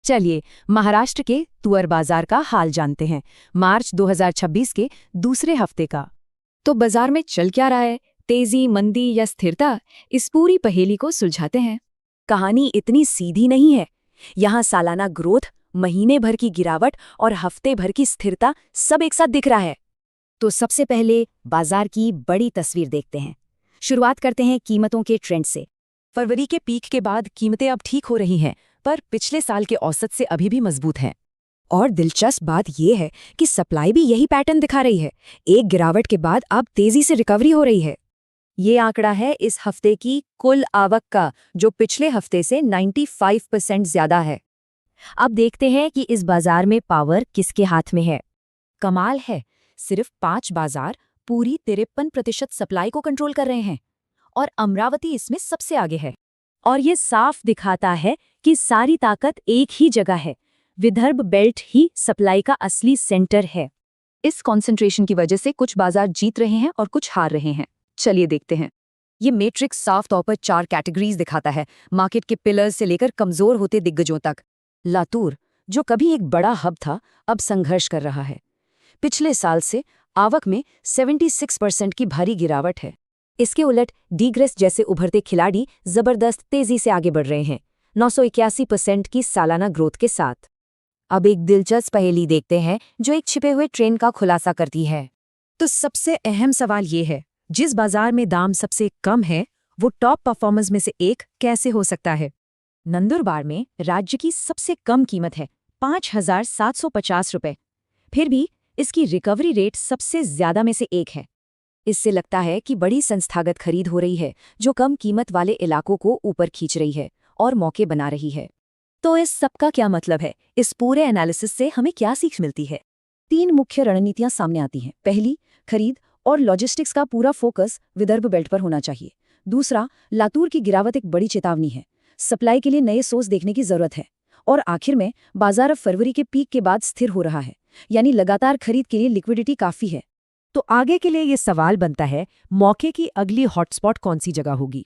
चलिए महाराष्ट्र के तुअर बाजार का हाल जानते हैं, मार्च 2026 के दूसरे हफ्ते का। तो बाजार में चल क्या रहा है, तेजी, मंदी या स्थिरता? इस पूरी पहेली को सुलझाते हैं। कहानी इतनी सीधी नहीं है। यहाँ सालाना ग्रोथ, महीने भर की गिरावट और हफ्ते भर की स्थिरता सब एक साथ दिख रहा है। तो सबसे पहले बाजार की बड़ी तस्वीर देखते हैं। शुरुआत करते हैं कीमतों के ट्रेंड से। फरवरी के पीक के बाद कीमतें अब ठीक हो रही हैं, पर पिछले साल के औसत से अभी भी मजबूत हैं। और दिलचस्प बात यह है कि सप्लाई भी यही पैटर्न दिखा रही है। एक गिरावट के बाद अब तेजी से रिकवरी हो रही है। ये आंकड़ा है इस हफ्ते की कुल आवक का, जो पिछले हफ्ते से 95% ज्यादा है। अब देखते हैं कि इस बाजार में पावर किसके हाथ में है। कमाल है, सिर्फ 5 बाजार पूरी 53% सप्लाई को कंट्रोल कर रहे हैं, और अमरावती इसमें सबसे आगे है। और ये साफ दिखाता है कि सारी ताकत एक ही जगह है। विदर्भ बेल्ट ही सप्लाई का असली सेंटर है। इस कंसंट्रेशन की वजह से कुछ बाजार जीत रहे हैं और कुछ हार रहे हैं। चलिए देखते हैं। ये मैट्रिक्स साफ तौर पर 4 कैटेगरीज दिखाता है, मार्केट के पिलर्स से लेकर कमजोर होते दिग्गजों तक। लातूर, जो कभी एक बड़ा हब था, अब संघर्ष कर रहा है। पिछले साल से आवक में 76% की भारी गिरावट है। इसके उलट डीग्रेस जैसे उभरते खिलाड़ी जबरदस्त तेजी से आगे बढ़ रहे हैं, 981% की सालाना ग्रोथ के साथ। अब एक दिलचस्प पहेली देखते हैं जो एक छिपे हुए ट्रेंड का खुलासा करती है। तो सबसे अहम सवाल ये है, जिस बाजार में दाम सबसे कम है, वो टॉप परफॉर्मर्स में से एक कैसे हो सकता है? नंदुरबार में राज्य की सबसे कम कीमत है 5,750 रुपये। फिर भी इसकी रिकवरी रेट सबसे ज्यादा में से एक है। इससे लगता है कि बड़ी संस्थागत खरीद हो रही है, जो कम कीमत वाले इलाकों को ऊपर खींच रही है और मौके बना रही है। तो इस सब का क्या मतलब है? इस पूरे एनालिसिस से हमें क्या सीख मिलती है? 3 मुख्य रणनीतियां सामने आती हैं। पहली, खरीद और लॉजिस्टिक्स का पूरा फोकस विदर्भ बेल्ट पर होना चाहिए। दूसरा, लातूर की गिरावट एक बड़ी चेतावनी है, सप्लाई के लिए नए सोर्स देखने की जरूरत है। और आखिर में बाजार अब फरवरी के पीक के बाद स्थिर हो रहा है, यानी लगातार खरीद के लिए लिक्विडिटी काफी है। तो आगे के लिए ये सवाल बनता है, मौके की अगली हॉटस्पॉट कौन सी जगह होगी?